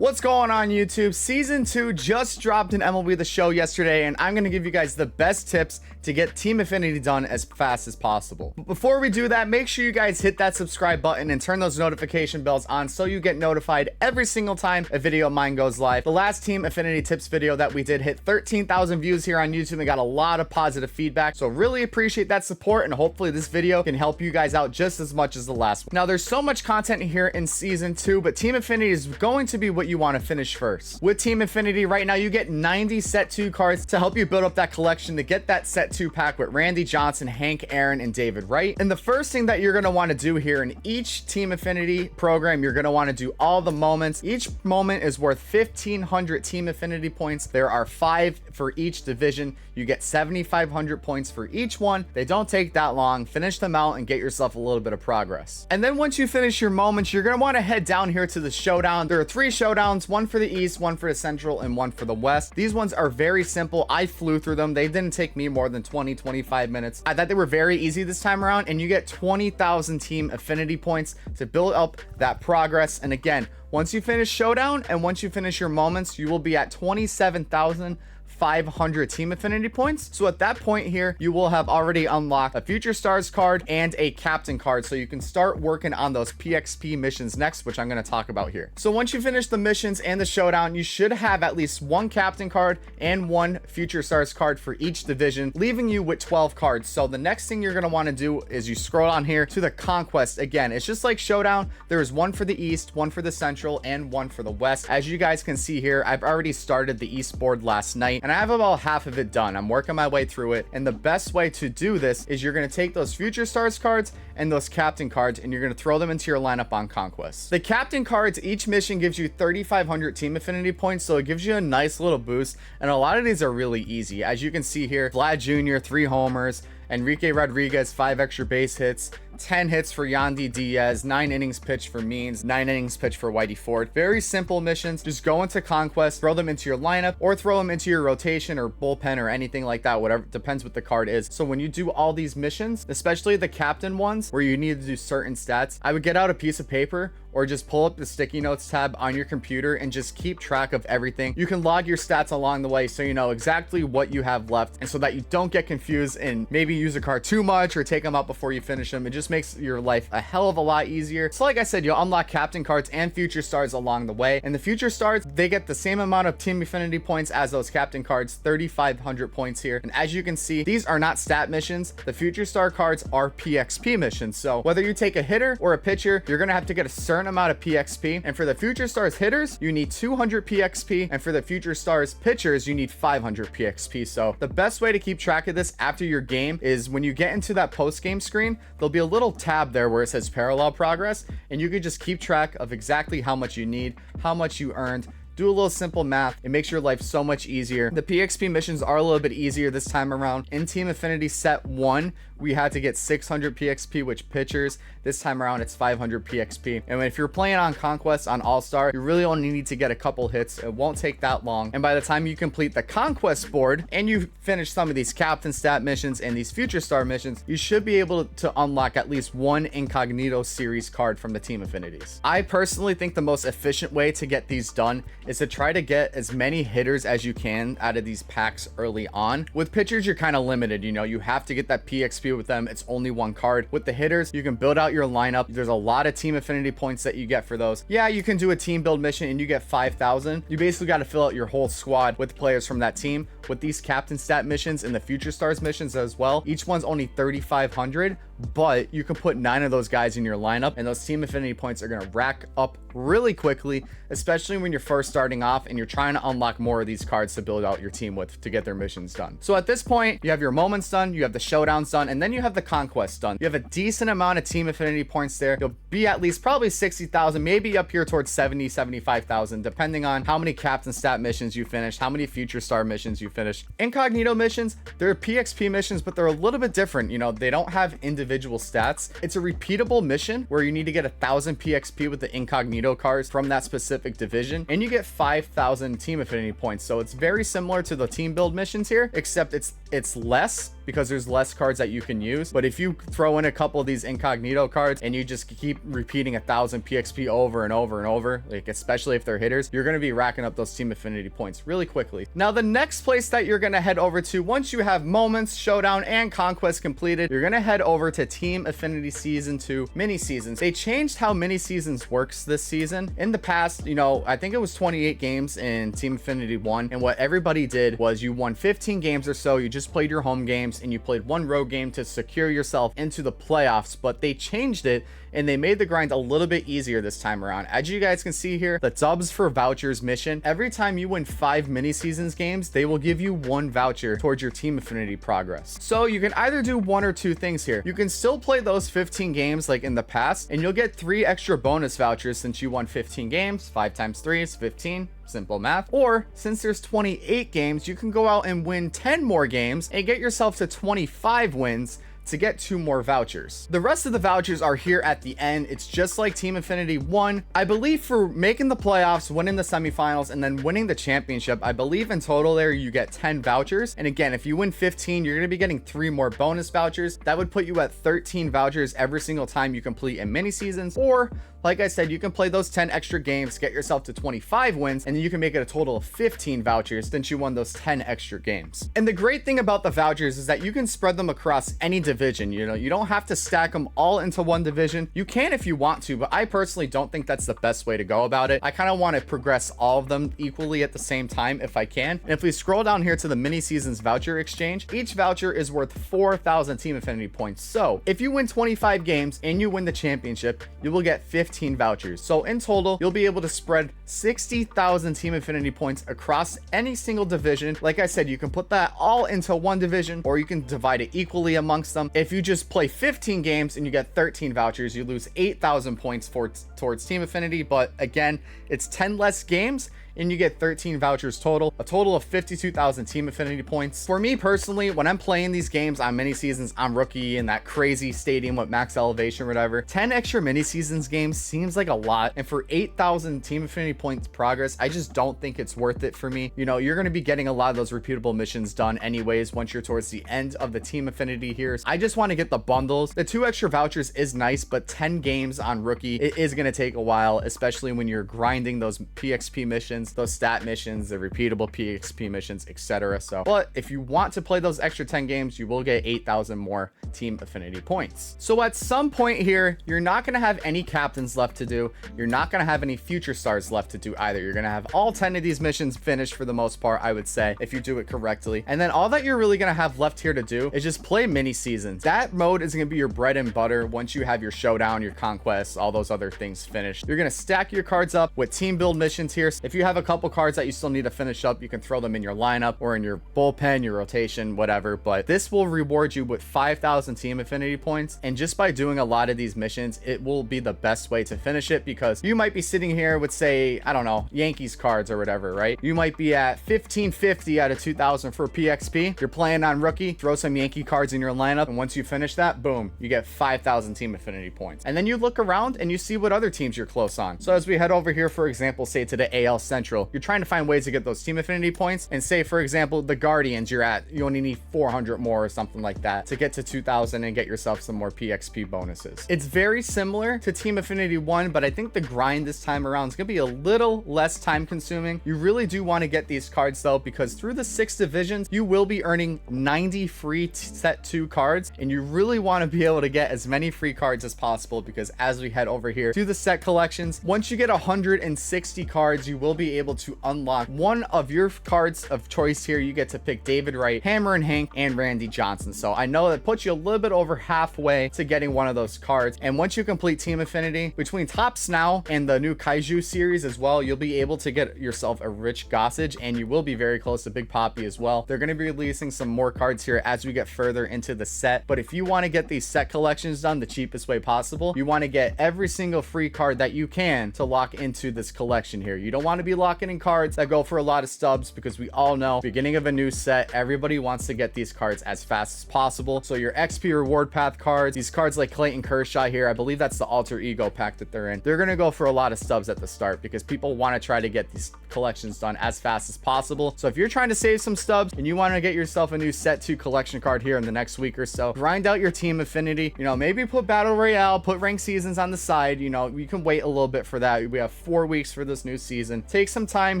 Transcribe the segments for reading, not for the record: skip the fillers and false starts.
What's going on YouTube? Season 2 just dropped in MLB The Show yesterday, and I'm going to give you guys the best tips to get Team Affinity done as fast as possible. But before we do that, make sure you guys hit that subscribe button and turn those notification bells on so you get notified every single time a video of mine goes live. The last Team Affinity tips video that we did hit 13,000 views here on YouTube and got a lot of positive feedback, so really appreciate that support, and hopefully this video can help you guys out just as much as the last one. Now, there's so much content here in Season 2, but Team Affinity is going to be what you want to finish first. With Team Affinity right now, you get 90 set 2 cards to help you build up that collection to get that set 2 pack with Randy Johnson, Hank Aaron, and David Wright. And the first thing that you're going to want to do here in each Team Affinity program, you're going to want to do all the moments. Each moment is worth 1,500 Team Affinity points. There are 5 for each division. You get 7,500 points for each one. They don't take that long. Finish them out and get yourself a little bit of progress. And then once you finish your moments, you're going to want to head down here to the Showdown. There are 3 Showdowns, one for the East, one for the Central, and one for the West. These ones are very simple. I flew through them. They didn't take me more than 20-25 minutes. I thought they were very easy this time around, and you get 20,000 Team Affinity points to build up that progress. And again, once you finish Showdown and once you finish your moments, you will be at 27,500 Team Affinity points. So at that point here, you will have already unlocked a Future Stars card and a Captain card, so you can start working on those PXP missions next, which I'm going to talk about here. So once you finish the missions and the Showdown, you should have at least 1 Captain card and 1 Future Stars card for each division, leaving you with 12 cards. So the next thing you're going to want to do is you scroll on here to the Conquest. Again, it's just like Showdown. There is 1 for the East, 1 for the Central, and 1 for the West. As you guys can see here, I've already started the East board last night, and I have about half of it done. I'm working my way through it, and the best way to do this is you're going to take those Future Stars cards and those Captain cards, and you're going to throw them into your lineup on Conquest. The Captain cards, each mission gives you 3,500 Team Affinity points, so it gives you a nice little boost, and a lot of these are really easy. As you can see here, Vlad Jr., 3 homers, Enrique Rodriguez, 5 extra base hits, 10 hits for Yandy Diaz, 9 innings pitched for Means, 9 innings pitched for Whitey Ford. Very simple missions. Just go into Conquest, throw them into your lineup, or throw them into your rotation or bullpen or anything like that, whatever, depends what the card is. So when you do all these missions, especially the Captain ones where you need to do certain stats, I would get out a piece of paper or just pull up the sticky notes tab on your computer and just keep track of everything. You can log your stats along the way so you know exactly what you have left, and so that you don't get confused and maybe use a card too much or take them out before you finish them. It just makes your life a hell of a lot easier. So like I said, you'll unlock Captain cards and Future Stars along the way, and the Future Stars, they get the same amount of Team Affinity points as those Captain cards, 3,500 points here. And as you can see, these are not stat missions. The Future Star cards are PXP missions, so whether you take a hitter or a pitcher, you're gonna have to get a certain amount of PXP. And for the Future Stars hitters, you need 200 PXP, and for the Future Stars pitchers, you need 500 PXP. So the best way to keep track of this after your game is when you get into that post-game screen, there'll be a little tab there where it says parallel progress, and you can just keep track of exactly how much you need, how much you earned. Do a little simple math. It makes your life so much easier. The PXP missions are a little bit easier this time around. In Team Affinity set 1, we had to get 600 PXP, which pitchers. This time around, it's 500 PXP. And if you're playing on Conquest on All-Star, you really only need to get a couple hits. It won't take that long. And by the time you complete the Conquest board and you finish some of these Captain stat missions and these Future Star missions, you should be able to unlock at least 1 Incognito series card from the Team Affinities. I personally think the most efficient way to get these done is to try to get as many hitters as you can out of these packs early on. With pitchers, you're kind of limited. You know, you have to get that PXP with them. It's only 1 card. With the hitters, you can build out your lineup. There's a lot of Team Affinity points that you get for those. Yeah, you can do a team build mission and you get 5,000. You basically got to fill out your whole squad with players from that team. With these Captain stat missions and the Future Stars missions as well, each one's only 3,500, but you can put 9 of those guys in your lineup, and those Team Affinity points are going to rack up really quickly, especially when you're first starting off and you're trying to unlock more of these cards to build out your team with to get their missions done. So at this point, you have your moments done, you have the Showdowns done, and then you have the Conquest done. You have a decent amount of Team Affinity points there. You'll be at least probably 60,000, maybe up here towards 70, 75,000, depending on how many Captain stat missions you finish, how many Future Star missions you finish. finished. Incognito missions, they're PXP missions, but they're a little bit different. You know, they don't have individual stats. It's a repeatable mission where you need to get 1,000 PXP with the incognito cards from that specific division, and you get 5,000 Team Affinity points. So it's very similar to the team build missions here, except it's less because there's less cards that you can use. But if you throw in a couple of these incognito cards and you just keep repeating 1,000 PXP over and over and over, like especially if they're hitters, you're going to be racking up those Team Affinity points really quickly. Now, the next place that you're going to head over to once you have Moments, Showdown, and Conquest completed, you're going to head over to Team Affinity Season 2 mini seasons. They changed how mini seasons works this season. In the past, you know, I think it was 28 games in Team Affinity 1, and what everybody did was you won 15 games or so. You just played your home games and you played one road game to secure yourself into the playoffs. But they changed it and they made the grind a little bit easier this time around. As you guys can see here, the Dubs for Vouchers mission, every time you win 5 mini seasons games, they will give you 1 voucher towards your Team Affinity progress. So you can either do one or two things here. You can still play those 15 games like in the past, and you'll get 3 extra bonus vouchers since you won 15 games. 5 times 3 is 15. Simple math. Or since there's 28 games, you can go out and win 10 more games and get yourself to 25 wins to get 2 more vouchers. The rest of the vouchers are here at the end. It's just like Team Affinity 1. I believe for making the playoffs, winning the semifinals, and then winning the championship, I believe in total there you get 10 vouchers. And again, if you win 15, you're going to be getting 3 more bonus vouchers. That would put you at 13 vouchers every single time you complete in mini seasons. Or like I said, you can play those 10 extra games, get yourself to 25 wins, and then you can make it a total of 15 vouchers since you won those 10 extra games. And the great thing about the vouchers is that you can spread them across any division. You know, you don't have to stack them all into one division. You can if you want to, but I personally don't think that's the best way to go about it. I kind of want to progress all of them equally at the same time if I can. And if we scroll down here to the mini seasons voucher exchange, each voucher is worth 4,000 Team Affinity points. So if you win 25 games and you win the championship, you will get 15 vouchers. So in total, you'll be able to spread 60,000 Team Affinity points across any single division. Like I said, you can put that all into one division, or you can divide it equally amongst them. If you just play 15 games and you get 13 vouchers, you lose 8,000 points towards Team Affinity. But again, it's 10 less games and you get 13 vouchers total, a total of 52,000 Team Affinity points. For me personally, when I'm playing these games on mini seasons, I'm rookie in that crazy stadium with max elevation or whatever, 10 extra mini seasons games seems like a lot. And for 8,000 Team Affinity points progress, I just don't think it's worth it for me. You know, you're going to be getting a lot of those repeatable missions done anyways once you're towards the end of the Team Affinity here. I just want to get the bundles. The 2 extra vouchers is nice, but 10 games on rookie, it is going to take a while, especially when you're grinding those PXP missions, those stat missions, the repeatable PXP missions, etc. So, but if you want to play those extra 10 games, you will get 8,000 more Team Affinity points. So at some point here, you're not going to have any captains left to do. You're not going to have any future stars left to do either. You're going to have all 10 of these missions finished for the most part, I would say, if you do it correctly. And then all that you're really going to have left here to do is just play mini seasons. That mode is going to be your bread and butter once you have your Showdown, your Conquest, all those other things finished. You're going to stack your cards up with team build missions here. If you have a couple cards that you still need to finish up, you can throw them in your lineup or in your bullpen, your rotation, whatever. But this will reward you with 5,000 Team Affinity points. And just by doing a lot of these missions, it will be the best way to finish it, because you might be sitting here with, say, I don't know, Yankees cards or whatever, right? You might be at 1550 out of 2000 for PXP. You're playing on rookie, throw some Yankee cards in your lineup, and once you finish that, boom, you get 5,000 Team Affinity points. And then you look around and you see what other teams you're close on. So as we head over here, for example, say to the AL Central, you're trying to find ways to get those Team Affinity points, and say, for example, the Guardians, you only need 400 more or something like that to get to 2000 and get yourself some more PXP bonuses. It's very similar to Team Affinity 1, but I think the grind this time around is going to be a little less time consuming. You really do want to get these cards though, because through the 6 divisions, you will be earning 90 free set 2 cards, and you really want to be able to get as many free cards as possible, because as we head over here to the set collections, once you get 160 cards, you will be able to unlock one of your cards of choice here. You get to pick David Wright, Hammer and Hank, and Randy Johnson. So I know that puts you a little bit over halfway to getting one of those cards. And once you complete Team Affinity, between Tops Now and the new Kaiju series as well, you'll be able to get yourself a rich Gossage, and you will be very close to Big Poppy as well. They're going to be releasing some more cards here as we get further into the set. But if you want to get these set collections done the cheapest way possible, you want to get every single free card that you can to lock into this collection here. You don't want to be locking in cards that go for a lot of stubs, because we all know beginning of a new set, everybody wants to get these cards as fast as possible. So your XP reward path cards, these cards like Clayton Kershaw here, I believe that's the alter ego pack that they're in, they're going to go for a lot of stubs at the start because people want to try to get these collections done as fast as possible. So if you're trying to save some stubs and you want to get yourself a new set 2 collection card here in the next week or so, grind out your Team Affinity, you know, maybe put Battle Royale, put ranked seasons on the side. You know, you can wait a little bit for that. We have 4 weeks for this new season. Take some time,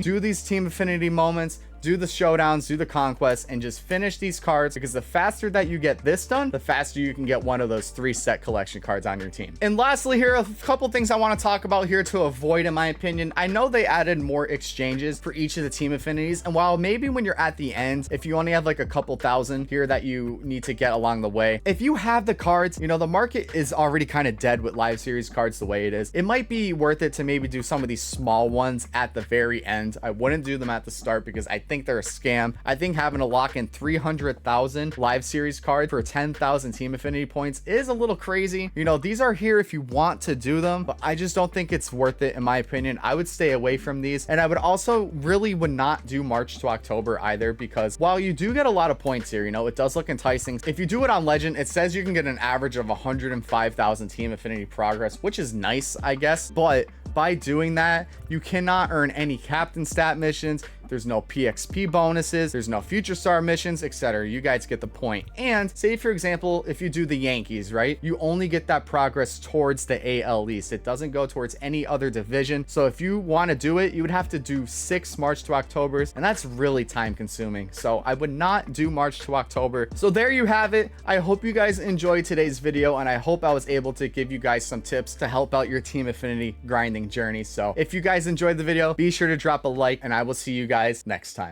do these Team Affinity moments, do the showdowns, do the conquests, and just finish these cards, because the faster that you get this done, the faster you can get one of those 3 set collection cards on your team. And lastly here, a couple things I want to talk about here to avoid, in my opinion. I know they added more exchanges for each of the Team Affinities, and while maybe when you're at the end, if you only have like a couple thousand here that you need to get along the way, if you have the cards, you know, the market is already kind of dead with live series cards the way it is. It might be worth it to maybe do some of these small ones at the very end. I wouldn't do them at the start because I think they're a scam. I think having to lock in 300,000 live series cards for 10,000 Team Affinity points is a little crazy. You know, these are here if you want to do them, but I just don't think it's worth it in my opinion. I would stay away from these, and I would also really would not do March to October either, because while you do get a lot of points here, you know, it does look enticing. If you do it on Legend, it says you can get an average of 105,000 Team Affinity progress, which is nice, I guess, but by doing that, you cannot earn any captain stat missions. There's no PXP bonuses, there's no future star missions, etc. You guys get the point. And say, for example, if you do the Yankees, right, you only get that progress towards the AL East. It doesn't go towards any other division. So if you want to do it, you would have to do 6 March to Octobers, and that's really time consuming. So I would not do March to October. So there you have it. I hope you guys enjoyed today's video, and I hope I was able to give you guys some tips to help out your Team Affinity grinding journey. So if you guys enjoyed the video, be sure to drop a like, and I will see you guys next time.